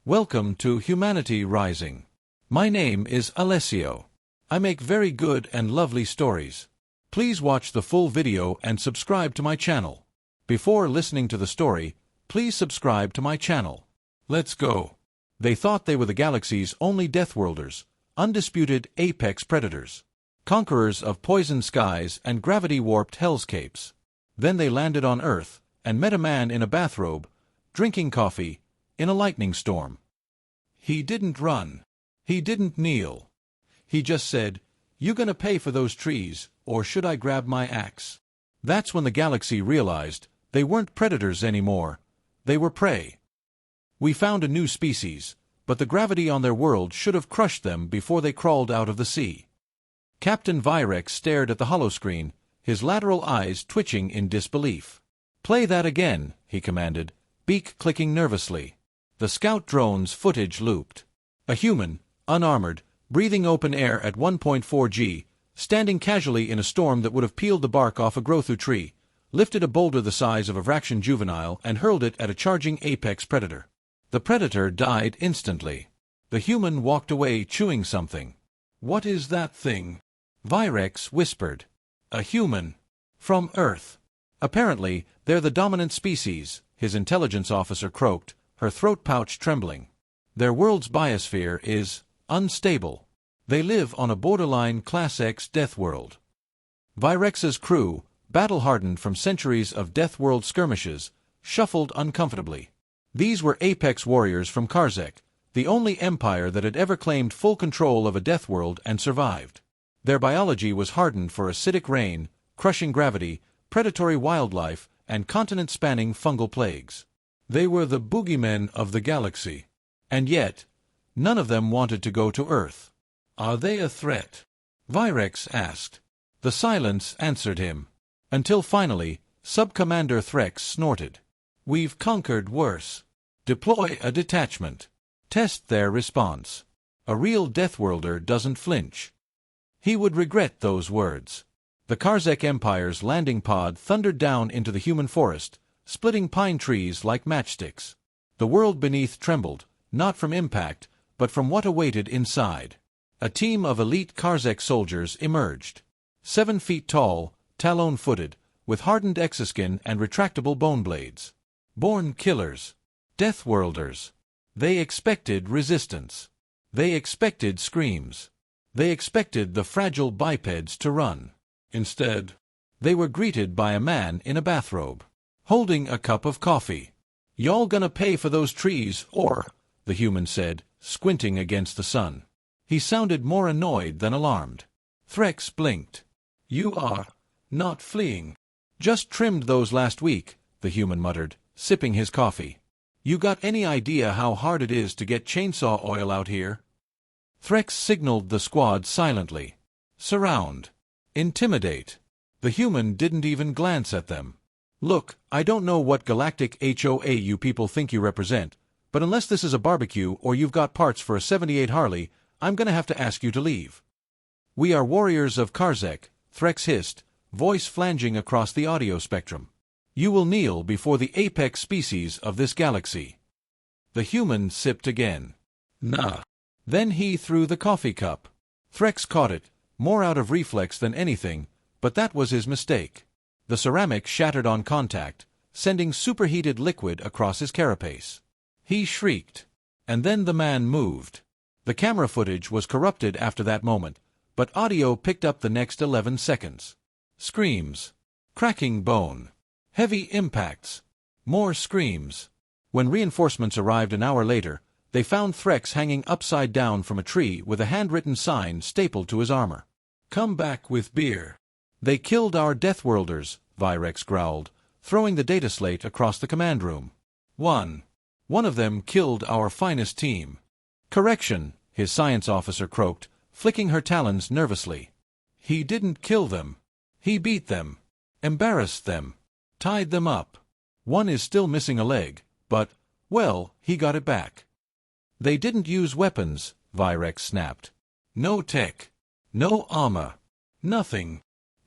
Welcome to Humanity Rising. My name is Alessio. I make very good and lovely stories. Please watch the full video and subscribe to my channel. Before listening to the story, please subscribe to my channel. Let's go. They thought they were the galaxy's only Deathworlders, undisputed apex predators, conquerors of poisoned skies and gravity-warped hellscapes. Then they landed on Earth and met a man in a bathrobe, drinking coffee, in a lightning storm. He didn't run. He didn't kneel. He just said, "You gonna pay for those trees, or should I grab my axe?" That's when the galaxy realized they weren't predators anymore. They were prey. We found a new species, but the gravity on their world should have crushed them before they crawled out of the sea. Captain Virex stared at the holoscreen, his lateral eyes twitching in disbelief. "Play that again," he commanded, beak clicking nervously. The scout drone's footage looped. A human, unarmored, breathing open air at 1.4 G, standing casually in a storm that would have peeled the bark off a Grothu tree, lifted a boulder the size of a Vraxian juvenile and hurled it at a charging apex predator. The predator died instantly. The human walked away chewing something. "What is that thing?" Virex whispered. "A human. From Earth. Apparently, they're the dominant species," his intelligence officer croaked, her throat pouch trembling. "Their world's biosphere is unstable. They live on a borderline Class X death world." Virex's crew, battle-hardened from centuries of death world skirmishes, shuffled uncomfortably. These were apex warriors from Karzek, the only empire that had ever claimed full control of a death world and survived. Their biology was hardened for acidic rain, crushing gravity, predatory wildlife, and continent-spanning fungal plagues. They were the boogeymen of the galaxy. And yet, none of them wanted to go to Earth. "Are they a threat?" Virex asked. The silence answered him. Until finally, Sub-Commander Threx snorted. "We've conquered worse. Deploy a detachment. Test their response." A real Deathworlder doesn't flinch. He would regret those words. The Karzek Empire's landing pod thundered down into the human forest, splitting pine trees like matchsticks. The world beneath trembled, not from impact, but from what awaited inside. A team of elite Karzek soldiers emerged. 7 feet tall, talon-footed, with hardened exoskin and retractable bone blades. Born killers. Deathworlders. They expected resistance. They expected screams. They expected the fragile bipeds to run. Instead, they were greeted by a man in a bathrobe, holding a cup of coffee. "Y'all gonna pay for those trees, or?" the human said, squinting against the sun. He sounded more annoyed than alarmed. Threx blinked. "You are not fleeing." "Just trimmed those last week," the human muttered, sipping his coffee. "You got any idea how hard it is to get chainsaw oil out here?" Threx signaled the squad silently. "Surround. Intimidate." The human didn't even glance at them. "Look, I don't know what galactic HOA you people think you represent, but unless this is a barbecue or you've got parts for a 78 Harley, I'm gonna have to ask you to leave." "We are warriors of Karzek," Threx hissed, voice flanging across the audio spectrum. "You will kneel before the apex species of this galaxy." The human sipped again. "Nah." Then he threw the coffee cup. Threx caught it, more out of reflex than anything, but that was his mistake. The ceramic shattered on contact, sending superheated liquid across his carapace. He shrieked. And then the man moved. The camera footage was corrupted after that moment, but audio picked up the next 11 seconds. Screams. Cracking bone. Heavy impacts. More screams. When reinforcements arrived an hour later, they found Threx hanging upside down from a tree with a handwritten sign stapled to his armor. "Come back with beer." "They killed our Deathworlders," Virex growled, throwing the data slate across the command room. One of them killed our finest team." "Correction," his science officer croaked, flicking her talons nervously. "He didn't kill them. He beat them. Embarrassed them. Tied them up. One is still missing a leg, but, well, he got it back." "They didn't use weapons," Virex snapped. "No tech. No armor. Nothing.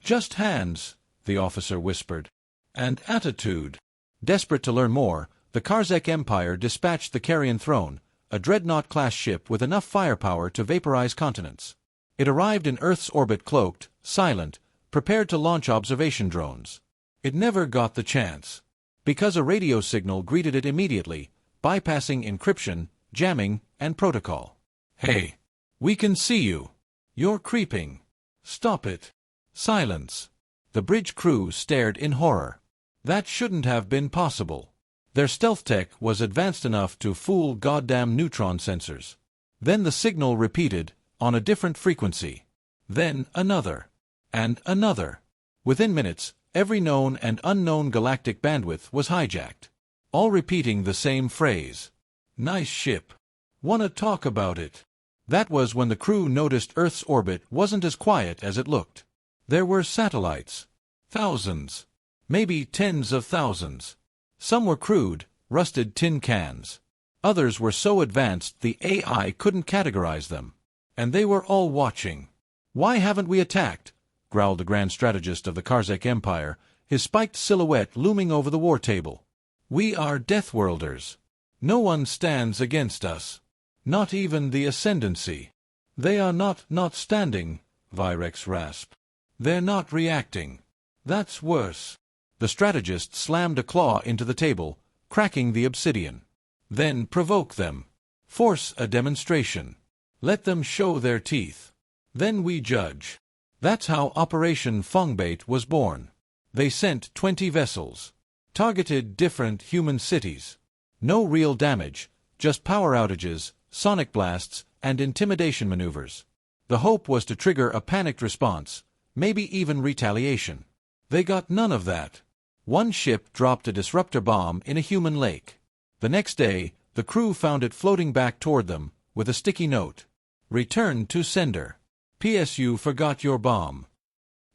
Just hands," the officer whispered. "And attitude." Desperate to learn more, the Karzek Empire dispatched the Carrion Throne, a Dreadnought-class ship with enough firepower to vaporize continents. It arrived in Earth's orbit cloaked, silent, prepared to launch observation drones. It never got the chance, because a radio signal greeted it immediately, bypassing encryption, jamming, and protocol. "Hey! We can see you! You're creeping! Stop it!" Silence. The bridge crew stared in horror. That shouldn't have been possible. Their stealth tech was advanced enough to fool goddamn neutron sensors. Then the signal repeated, on a different frequency. Then another. And another. Within minutes, every known and unknown galactic bandwidth was hijacked. All repeating the same phrase. "Nice ship. Wanna talk about it?" That was when the crew noticed Earth's orbit wasn't as quiet as it looked. There were satellites. Thousands. Maybe tens of thousands. Some were crude, rusted tin cans. Others were so advanced the AI couldn't categorize them. And they were all watching. "Why haven't we attacked?" growled the grand strategist of the Karzek Empire, his spiked silhouette looming over the war table. "We are Deathworlders. No one stands against us. Not even the Ascendancy." "They are not standing," Virex rasped. "They're not reacting. That's worse." The strategist slammed a claw into the table, cracking the obsidian. "Then provoke them. Force a demonstration. Let them show their teeth. Then we judge." That's how Operation Fongbait was born. They sent 20 vessels. Targeted different human cities. No real damage, just power outages, sonic blasts, and intimidation maneuvers. The hope was to trigger a panicked response, maybe even retaliation. They got none of that. One ship dropped a disruptor bomb in a human lake. The next day, the crew found it floating back toward them, with a sticky note. "Return to sender. P.S. You forgot your bomb."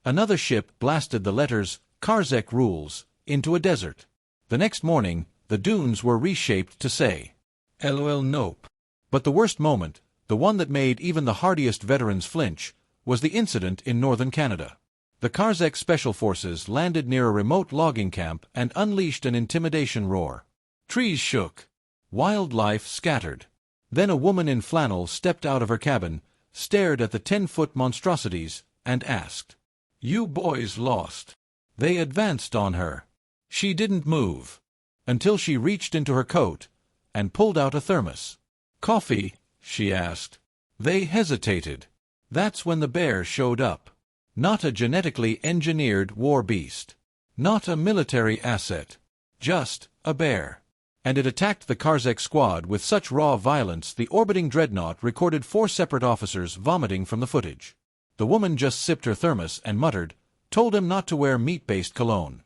Another ship blasted the letters, "Karzek rules," into a desert. The next morning, the dunes were reshaped to say, "LOL nope." But the worst moment, the one that made even the hardiest veterans flinch, was the incident in northern Canada. The Karzek Special Forces landed near a remote logging camp and unleashed an intimidation roar. Trees shook. Wildlife scattered. Then a woman in flannel stepped out of her cabin, stared at the 10-foot monstrosities, and asked, "You boys lost." They advanced on her. She didn't move. Until she reached into her coat and pulled out a thermos. "Coffee?" she asked. They hesitated. That's when the bear showed up. Not a genetically engineered war beast. Not a military asset. Just a bear. And it attacked the Karzek squad with such raw violence the orbiting dreadnought recorded 4 separate officers vomiting from the footage. The woman just sipped her thermos and muttered, "Told him not to wear meat-based cologne."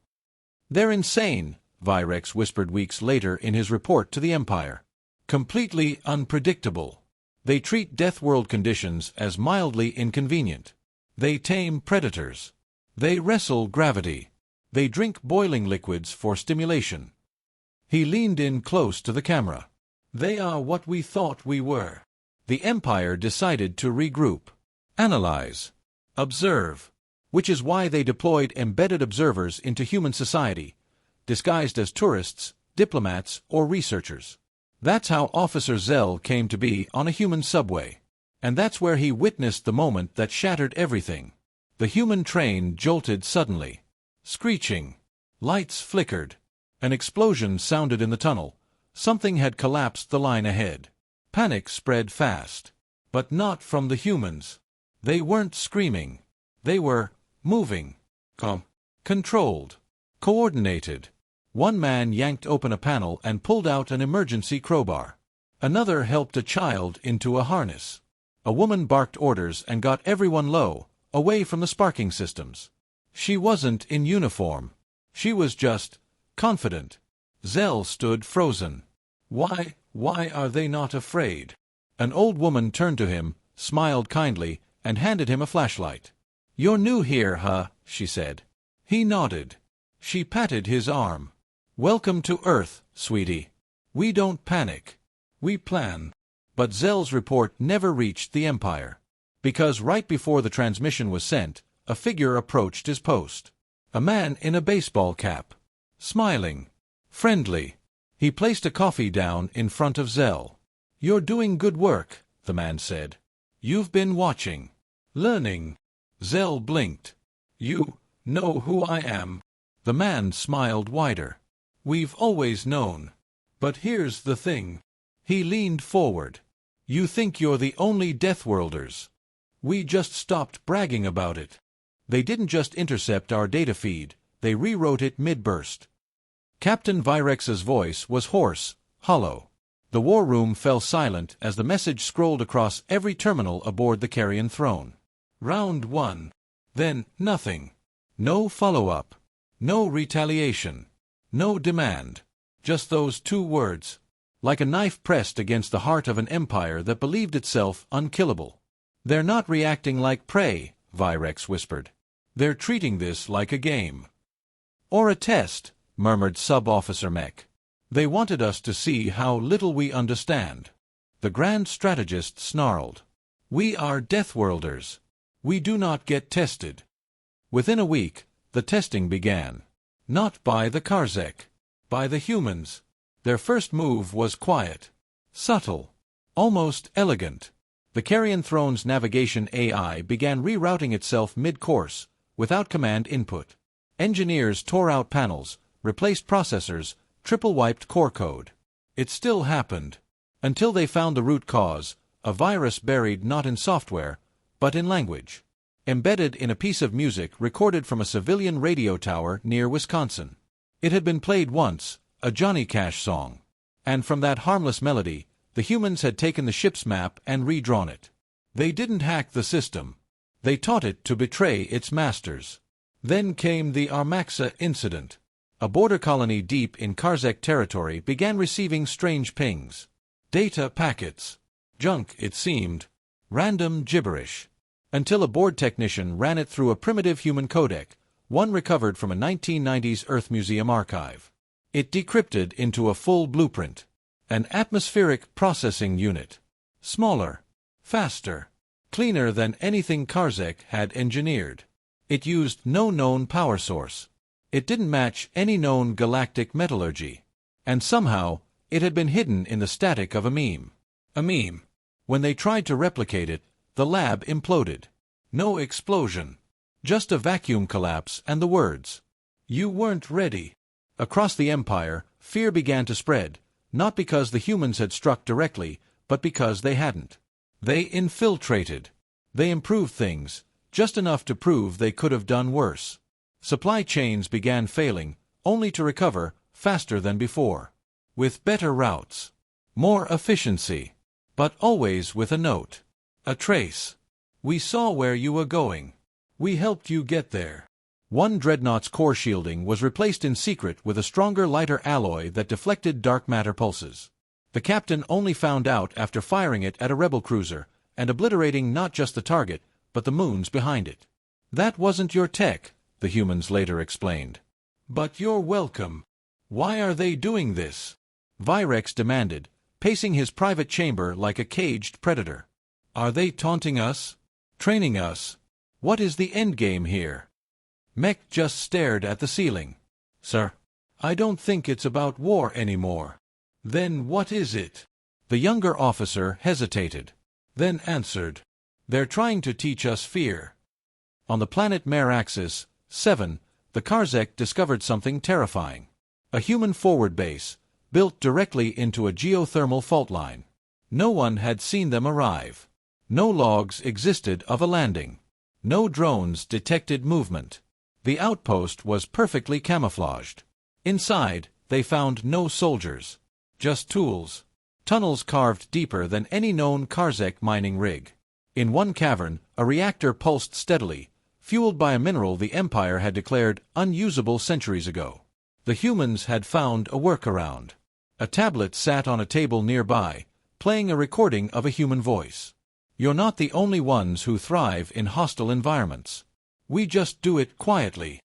"They're insane," Virex whispered weeks later in his report to the Empire. "Completely unpredictable. They treat Deathworld conditions as mildly inconvenient. They tame predators. They wrestle gravity. They drink boiling liquids for stimulation." He leaned in close to the camera. "They are what we thought we were." The Empire decided to regroup. Analyze. Observe. Which is why they deployed embedded observers into human society, disguised as tourists, diplomats, or researchers. That's how Officer Zell came to be on a human subway. And that's where he witnessed the moment that shattered everything. The human train jolted suddenly. Screeching. Lights flickered. An explosion sounded in the tunnel. Something had collapsed the line ahead. Panic spread fast. But not from the humans. They weren't screaming. They were moving. Controlled. Coordinated. One man yanked open a panel and pulled out an emergency crowbar. Another helped a child into a harness. A woman barked orders and got everyone low, away from the sparking systems. She wasn't in uniform. She was just confident. Zell stood frozen. Why are they not afraid?" An old woman turned to him, smiled kindly, and handed him a flashlight. "You're new here, huh?" she said. He nodded. She patted his arm. "Welcome to Earth, sweetie. We don't panic. We plan." But Zell's report never reached the Empire. Because right before the transmission was sent, a figure approached his post. A man in a baseball cap. Smiling. Friendly. He placed a coffee down in front of Zell. "You're doing good work," the man said. "You've been watching. Learning." Zell blinked. "You know who I am?" The man smiled wider. "We've always known. But here's the thing." He leaned forward. "You think you're the only Deathworlders. We just stopped bragging about it. They didn't just intercept our data feed, they rewrote it mid-burst." Captain Virex's voice was hoarse, hollow. The war room fell silent as the message scrolled across every terminal aboard the Carrion Throne. Round 1. Then nothing. No follow-up. No retaliation. No demand. Just those 2 words. Like a knife pressed against the heart of an empire that believed itself unkillable. "They're not reacting like prey," Virex whispered. "They're treating this like a game." "Or a test," murmured Sub-Officer Mech. "They wanted us to see how little we understand." The Grand Strategist snarled. "We are Deathworlders. We do not get tested." Within a week, the testing began. Not by the Karzek. By the humans. Their first move was quiet. Subtle. Almost elegant. The Carrion Throne's navigation AI began rerouting itself mid-course, without command input. Engineers tore out panels, replaced processors, triple-wiped core code. It still happened. Until they found the root cause, a virus buried not in software, but in language. Embedded in a piece of music recorded from a civilian radio tower near Wisconsin. It had been played once, a Johnny Cash song. And from that harmless melody, the humans had taken the ship's map and redrawn it. They didn't hack the system. They taught it to betray its masters. Then came the Armaxa incident. A border colony deep in Karzek territory began receiving strange pings. Data packets. Junk, it seemed. Random gibberish. Until a board technician ran it through a primitive human codec, one recovered from a 1990s Earth Museum archive. It decrypted into a full blueprint. An atmospheric processing unit. Smaller. Faster. Cleaner than anything Karzek had engineered. It used no known power source. It didn't match any known galactic metallurgy. And somehow, it had been hidden in the static of a meme. A meme. When they tried to replicate it, the lab imploded. No explosion. Just a vacuum collapse and the words, "You weren't ready." Across the Empire, fear began to spread, not because the humans had struck directly, but because they hadn't. They infiltrated. They improved things, just enough to prove they could have done worse. Supply chains began failing, only to recover, faster than before. With better routes. More efficiency. But always with a note. A trace. "We saw where you were going. We helped you get there." One dreadnought's core shielding was replaced in secret with a stronger, lighter alloy that deflected dark matter pulses. The captain only found out after firing it at a rebel cruiser, and obliterating not just the target, but the moons behind it. "That wasn't your tech," the humans later explained. "But you're welcome." "Why are they doing this?" Virex demanded, pacing his private chamber like a caged predator. "Are they taunting us? Training us? What is the endgame here?" Mech just stared at the ceiling. "Sir, I don't think it's about war anymore." "Then what is it?" The younger officer hesitated, then answered, "They're trying to teach us fear." On the planet Meraxis 7, the Karzek discovered something terrifying. A human forward base, built directly into a geothermal fault line. No one had seen them arrive. No logs existed of a landing. No drones detected movement. The outpost was perfectly camouflaged. Inside, they found no soldiers. Just tools. Tunnels carved deeper than any known Karzek mining rig. In one cavern, a reactor pulsed steadily, fueled by a mineral the Empire had declared unusable centuries ago. The humans had found a workaround. A tablet sat on a table nearby, playing a recording of a human voice. "You're not the only ones who thrive in hostile environments. We just do it quietly."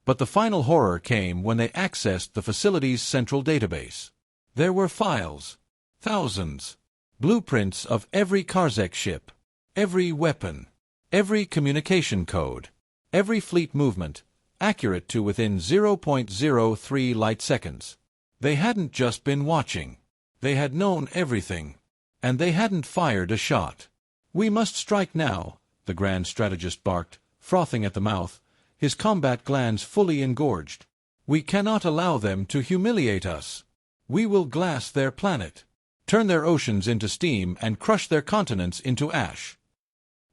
But the final horror came when they accessed the facility's central database. There were files. Thousands. Blueprints of every Karzek ship. Every weapon. Every communication code. Every fleet movement, accurate to within 0.03 light seconds. They hadn't just been watching. They had known everything. and they hadn't fired a shot. "We must strike now," the grand strategist barked, frothing at the mouth, his combat glands fully engorged. "We cannot allow them to humiliate us. We will glass their planet, turn their oceans into steam, and crush their continents into ash."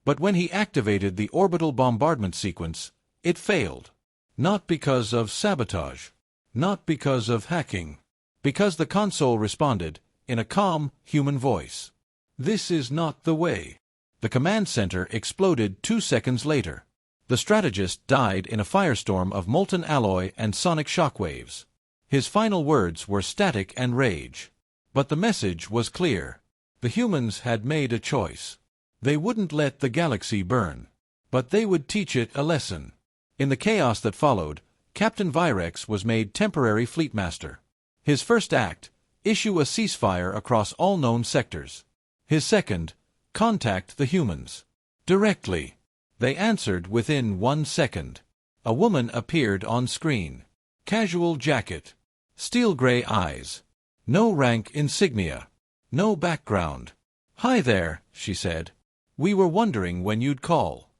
But when he activated the orbital bombardment sequence, it failed. Not because of sabotage, not because of hacking, because the console responded, in a calm, human voice. "This is not the way." The command center exploded 2 seconds later. The strategist died in a firestorm of molten alloy and sonic shockwaves. His final words were static and rage. But the message was clear. The humans had made a choice. They wouldn't let the galaxy burn, but they would teach it a lesson. In the chaos that followed, Captain Virex was made temporary fleetmaster. His first act, issue a ceasefire across all known sectors. His second, contact the humans. Directly. They answered within 1 second. A woman appeared on screen. Casual jacket. Steel gray eyes. No rank insignia. No background. "Hi there," she said. "We were wondering when you'd call."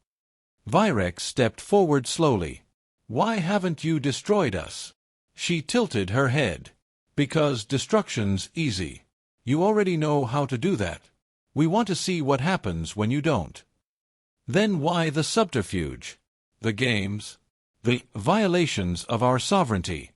Virex stepped forward slowly. "Why haven't you destroyed us?" She tilted her head. "Because destruction's easy. You already know how to do that. We want to see what happens when you don't." "Then why the subterfuge? The games? The violations of our sovereignty?"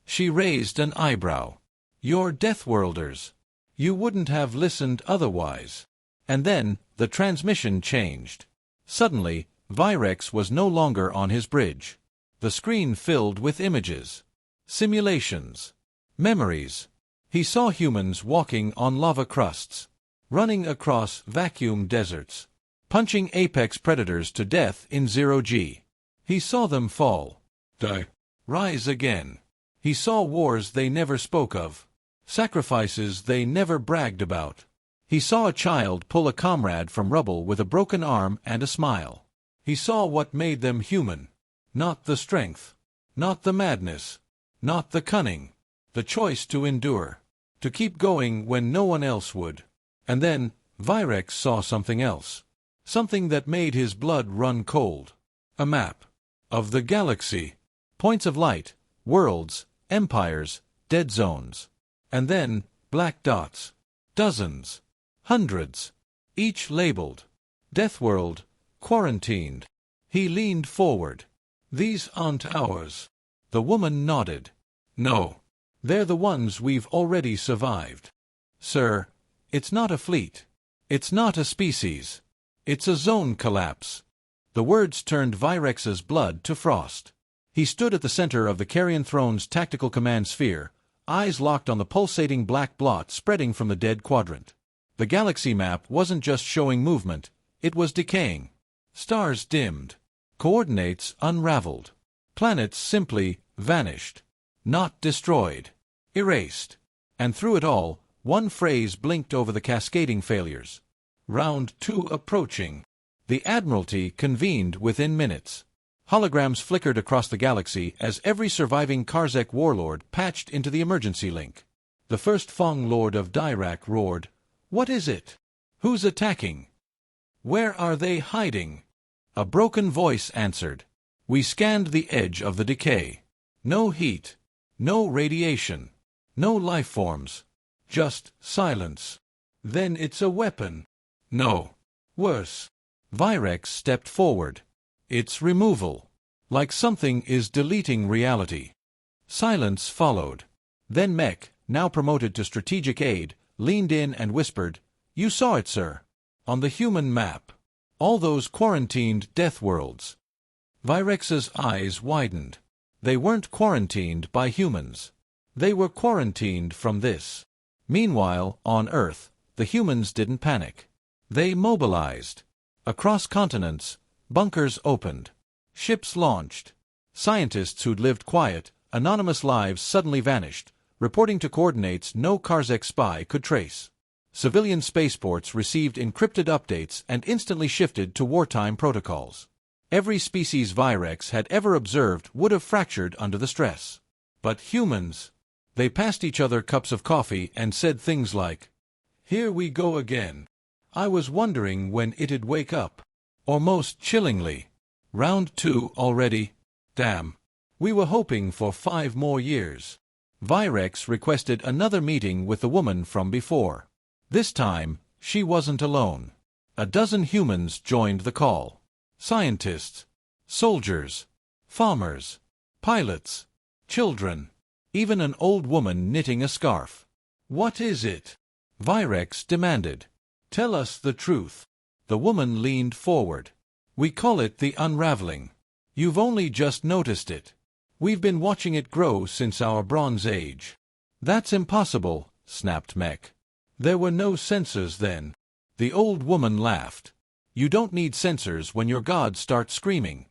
She raised an eyebrow. "You're Deathworlders. You wouldn't have listened otherwise." And then the transmission changed. Suddenly, Virex was no longer on his bridge. The screen filled with images. Simulations. Memories. He saw humans walking on lava crusts, running across vacuum deserts, punching apex predators to death in 0G. He saw them fall, die, rise again. He saw wars they never spoke of, sacrifices they never bragged about. He saw a child pull a comrade from rubble with a broken arm and a smile. He saw what made them human. Not the strength, not the madness, not the cunning. The choice to endure, to keep going when no one else would. And then, Virex saw something else. Something that made his blood run cold. A map. Of the galaxy. Points of light, worlds, empires, dead zones. And then, black dots. Dozens. Hundreds. Each labeled. Deathworld. Quarantined. He leaned forward. "These aren't ours." The woman nodded. "No. They're the ones we've already survived. Sir, it's not a fleet. It's not a species. It's a zone collapse." The words turned Virex's blood to frost. He stood at the center of the Carrion Throne's tactical command sphere, eyes locked on the pulsating black blot spreading from the dead quadrant. The galaxy map wasn't just showing movement, it was decaying. Stars dimmed. Coordinates unraveled. Planets simply vanished. Not destroyed. Erased. And through it all, one phrase blinked over the cascading failures. "Round 2 approaching." The Admiralty convened within minutes. Holograms flickered across the galaxy as every surviving Karzek warlord patched into the emergency link. The first Fong Lord of Dirac roared, "What is it? Who's attacking? Where are they hiding?" A broken voice answered, "We scanned the edge of the decay. No heat. No radiation. No life forms. Just silence." "Then it's a weapon." "No. Worse." Virex stepped forward. "It's removal. Like something is deleting reality." Silence followed. Then Mech, now promoted to strategic aide, leaned in and whispered, "You saw it, sir. On the human map. All those quarantined death worlds." Virex's eyes widened. They weren't quarantined by humans. They were quarantined from this. Meanwhile, on Earth, the humans didn't panic. They mobilized. Across continents, bunkers opened. Ships launched. Scientists who'd lived quiet, anonymous lives suddenly vanished, reporting to coordinates no Karzek spy could trace. Civilian spaceports received encrypted updates and instantly shifted to wartime protocols. Every species Virex had ever observed would have fractured under the stress. But humans, they passed each other cups of coffee and said things like, Here we go again. I was wondering when it'd wake up. Or most chillingly. Round 2 already. Damn. We were hoping for 5 more years. Virex requested another meeting with the woman from before. This time, she wasn't alone. A dozen humans joined the call. Scientists, soldiers, farmers, pilots, children, even an old woman knitting a scarf. What is it? Virex demanded. Tell us the truth. The woman leaned forward. We call it the unraveling. You've only just noticed it. We've been watching it grow since our Bronze Age. That's impossible, snapped Mech. There were no sensors then. The old woman laughed. You don't need sensors when your gods start screaming.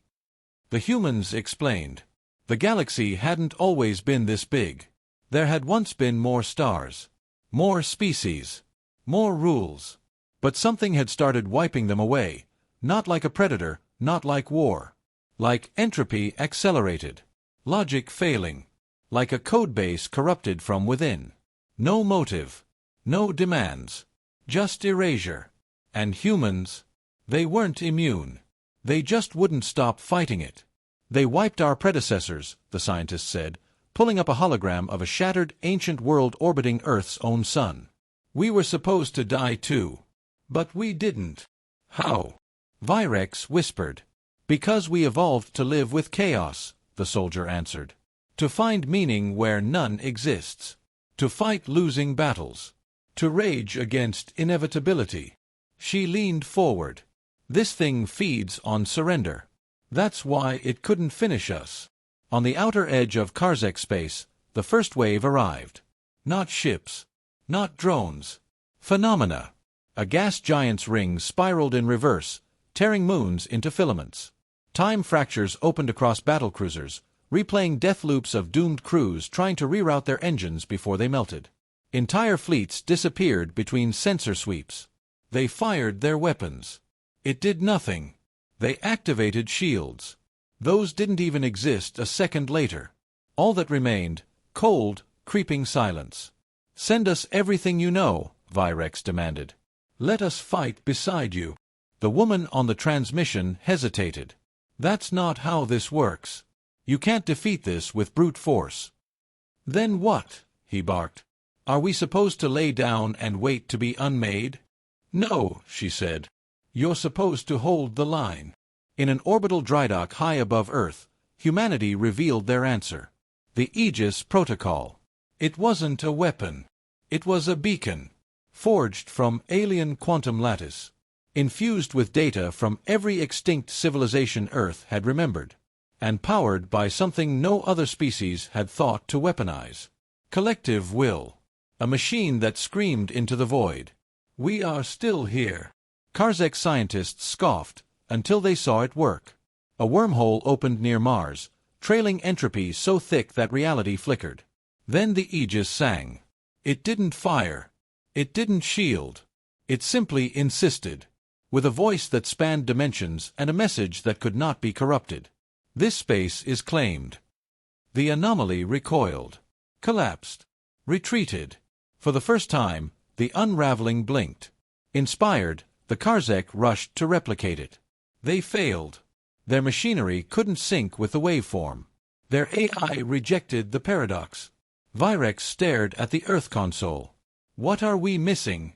The humans explained. The galaxy hadn't always been this big. There had once been more stars, more species, more rules. But something had started wiping them away, not like a predator, not like war. Like entropy accelerated. Logic failing. Like a codebase corrupted from within. No motive. No demands. Just erasure. And humans, they weren't immune. They just wouldn't stop fighting it. They wiped our predecessors, the scientist said, pulling up a hologram of a shattered ancient world orbiting Earth's own sun. We were supposed to die too. But we didn't. How? Virex whispered. Because we evolved to live with chaos, the soldier answered. To find meaning where none exists. To fight losing battles. To rage against inevitability. She leaned forward. This thing feeds on surrender. That's why it couldn't finish us. On the outer edge of Karzek space, the first wave arrived. Not ships. Not drones. Phenomena. A gas giant's ring spiraled in reverse, tearing moons into filaments. Time fractures opened across battlecruisers, replaying death loops of doomed crews trying to reroute their engines before they melted. Entire fleets disappeared between sensor sweeps. They fired their weapons. It did nothing. They activated shields. Those didn't even exist a second later. All that remained, cold, creeping silence. Send us everything you know, Virex demanded. Let us fight beside you. The woman on the transmission hesitated. That's not how this works. You can't defeat this with brute force. Then what? He barked. Are we supposed to lay down and wait to be unmade? No, she said. You're supposed to hold the line. In an orbital drydock high above Earth, humanity revealed their answer. The Aegis Protocol. It wasn't a weapon. It was a beacon. Forged from alien quantum lattice. Infused with data from every extinct civilization Earth had remembered. And powered by something no other species had thought to weaponize. Collective will. A machine that screamed into the void. We are still here. Karzek scientists scoffed, until they saw it work. A wormhole opened near Mars, trailing entropy so thick that reality flickered. Then the Aegis sang. It didn't fire. It didn't shield. It simply insisted. With a voice that spanned dimensions and a message that could not be corrupted. This space is claimed. The anomaly recoiled. Collapsed. Retreated. For the first time, the unraveling blinked. Inspired, the Karzek rushed to replicate it. They failed. Their machinery couldn't sync with the waveform. Their AI rejected the paradox. Virex stared at the Earth console. What are we missing?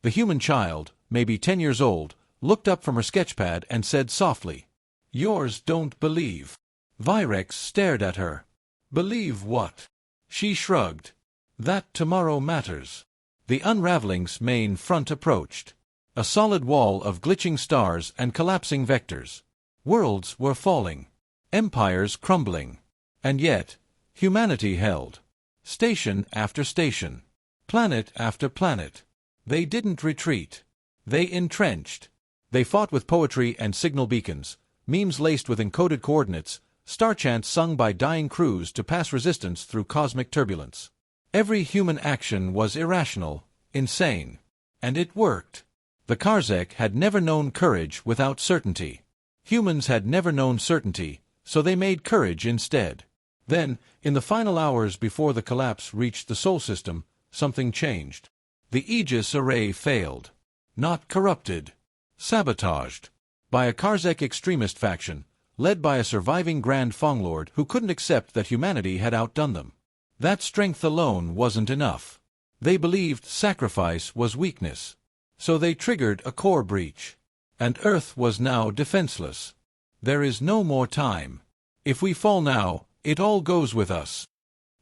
The human child, maybe 10 years old, looked up from her sketchpad and said softly, Yours don't believe. Virex stared at her. Believe what? She shrugged. That tomorrow matters. The unraveling's main front approached. A solid wall of glitching stars and collapsing vectors. Worlds were falling. Empires crumbling. And yet, humanity held. Station after station. Planet after planet. They didn't retreat. They entrenched. They fought with poetry and signal beacons, memes laced with encoded coordinates, star chants sung by dying crews to pass resistance through cosmic turbulence. Every human action was irrational, insane. And it worked. The Karzek had never known courage without certainty. Humans had never known certainty, so they made courage instead. Then, in the final hours before the collapse reached the Sol system, something changed. The Aegis array failed. Not corrupted. Sabotaged. By a Karzek extremist faction, led by a surviving Grand Fonglord who couldn't accept that humanity had outdone them. That strength alone wasn't enough. They believed sacrifice was weakness. So they triggered a core breach. And Earth was now defenseless. There is no more time. If we fall now, it all goes with us.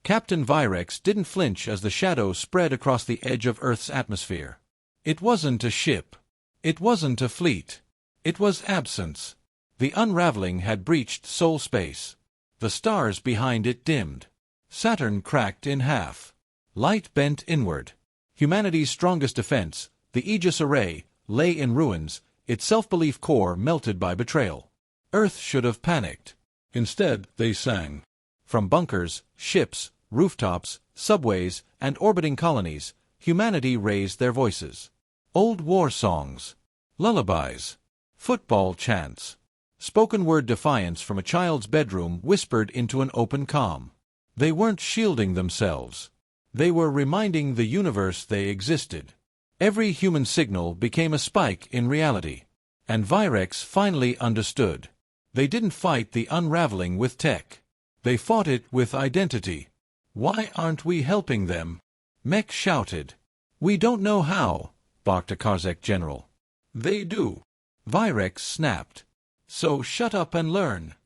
Captain Virex didn't flinch as the shadow spread across the edge of Earth's atmosphere. It wasn't a ship. It wasn't a fleet. It was absence. The unraveling had breached soul space. The stars behind it dimmed. Saturn cracked in half. Light bent inward. Humanity's strongest defense, the Aegis array, lay in ruins, its self-belief core melted by betrayal. Earth should have panicked. Instead, they sang. From bunkers, ships, rooftops, subways, and orbiting colonies, humanity raised their voices. Old war songs. Lullabies. Football chants. Spoken-word defiance from a child's bedroom whispered into an open calm. They weren't shielding themselves. They were reminding the universe they existed. Every human signal became a spike in reality. And Virex finally understood. They didn't fight the unraveling with tech. They fought it with identity. Why aren't we helping them? Mech shouted. We don't know how, barked a Karzek general. They do. Virex snapped. So shut up and learn.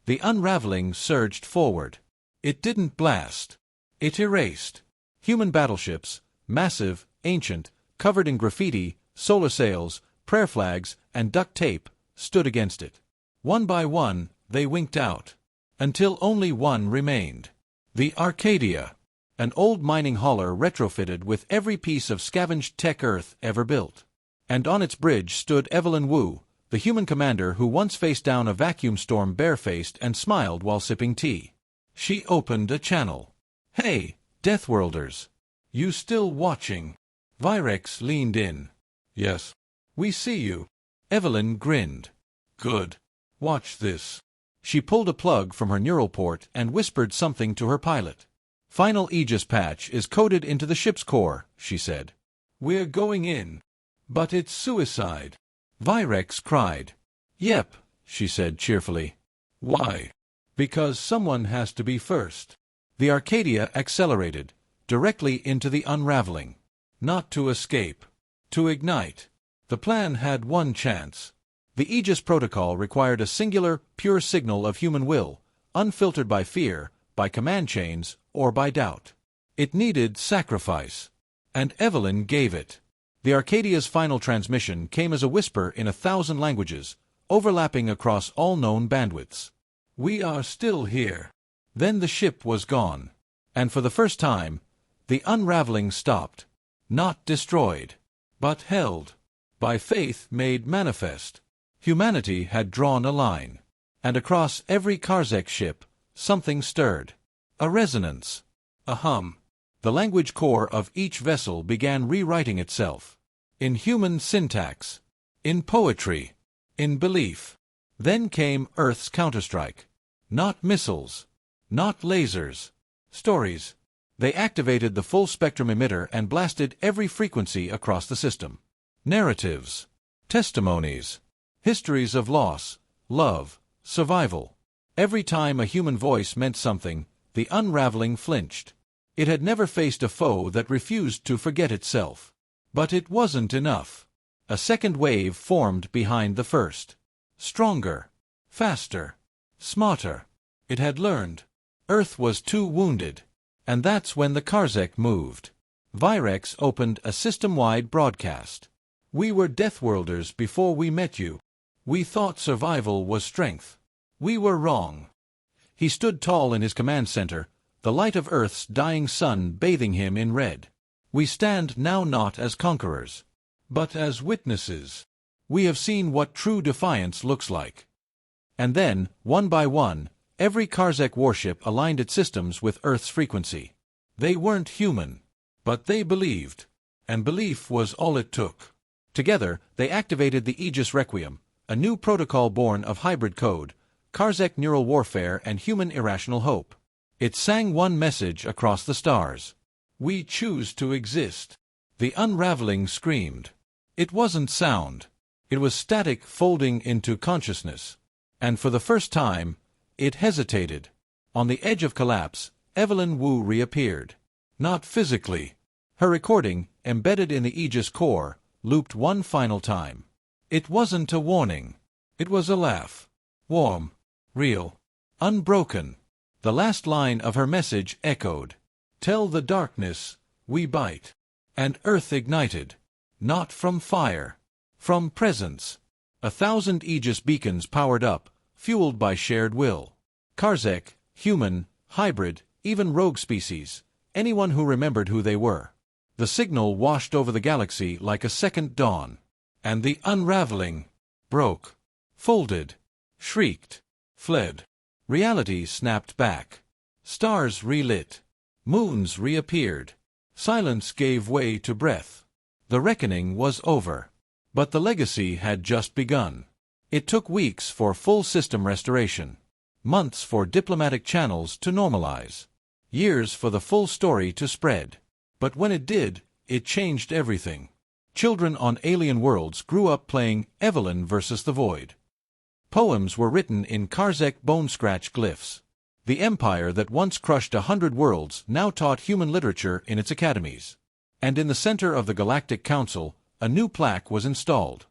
The unraveling surged forward. It didn't blast. It erased. Human battleships, massive, ancient, covered in graffiti, solar sails, prayer flags, and duct tape, stood against it. One by one, they winked out. Until only one remained. The Arcadia. An old mining hauler retrofitted with every piece of scavenged tech Earth ever built. And on its bridge stood Evelyn Wu, the human commander who once faced down a vacuum storm barefaced and smiled while sipping tea. She opened a channel. Hey, Deathworlders. You still watching? Virex leaned in. Yes. We see you. Evelyn grinned. Good. Watch this. She pulled a plug from her neural port and whispered something to her pilot. Final Aegis patch is coded into the ship's core, she said. We're going in. But it's suicide. Virex cried. Yep, she said cheerfully. Why? Because someone has to be first. The Arcadia accelerated, directly into the unraveling. Not to escape. To ignite. The plan had one chance. The Aegis protocol required a singular, pure signal of human will, unfiltered by fear, by command chains, or by doubt. It needed sacrifice. And Evelyn gave it. The Arcadia's final transmission came as a whisper in 1,000 languages, overlapping across all known bandwidths. We are still here. Then the ship was gone. And for the first time, the unraveling stopped. Not destroyed, but held. By faith made manifest. Humanity had drawn a line. And across every Karzek ship, something stirred. A resonance. A hum. The language core of each vessel began rewriting itself. In human syntax. In poetry. In belief. Then came Earth's counterstrike. Not missiles. Not lasers. Stories. They activated the full-spectrum emitter and blasted every frequency across the system. Narratives. Testimonies. Histories of loss, love, survival. Every time a human voice meant something, the unraveling flinched. It had never faced a foe that refused to forget itself. But it wasn't enough. A second wave formed behind the first. Stronger. Faster. Smarter. It had learned. Earth was too wounded. And that's when the Karzek moved. Virex opened a system-wide broadcast. We were Deathworlders before we met you. We thought survival was strength. We were wrong. He stood tall in his command center, the light of Earth's dying sun bathing him in red. We stand now not as conquerors, but as witnesses. We have seen what true defiance looks like. And then, one by one, every Karzek warship aligned its systems with Earth's frequency. They weren't human, but they believed. And belief was all it took. Together, they activated the Aegis Requiem, a new protocol born of hybrid code, Karzek neural warfare and human irrational hope. It sang one message across the stars. We choose to exist. The unraveling screamed. It wasn't sound. It was static folding into consciousness. And for the first time, it hesitated. On the edge of collapse, Evelyn Wu reappeared. Not physically. Her recording, embedded in the Aegis core, looped one final time. It wasn't a warning. It was a laugh. Warm. Real. Unbroken. The last line of her message echoed. Tell the darkness, we bite. And Earth ignited. Not from fire. From presence. 1,000 Aegis beacons powered up, fueled by shared will. Karzek, human, hybrid, even rogue species, anyone who remembered who they were. The signal washed over the galaxy like a second dawn. And the unraveling broke, folded, shrieked, fled. Reality snapped back. Stars relit. Moons reappeared. Silence gave way to breath. The reckoning was over. But the legacy had just begun. It took weeks for full system restoration. Months for diplomatic channels to normalize. Years for the full story to spread. But when it did, it changed everything. Children on alien worlds grew up playing Evelyn versus the Void. Poems were written in Karzek bone-scratch glyphs. The empire that once crushed 100 worlds now taught human literature in its academies. And in the center of the Galactic Council, a new plaque was installed.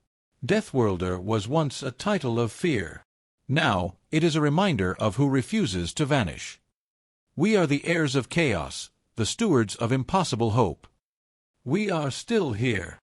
Deathworlder was once a title of fear. Now, it is a reminder of who refuses to vanish. We are the heirs of chaos, the stewards of impossible hope. We are still here.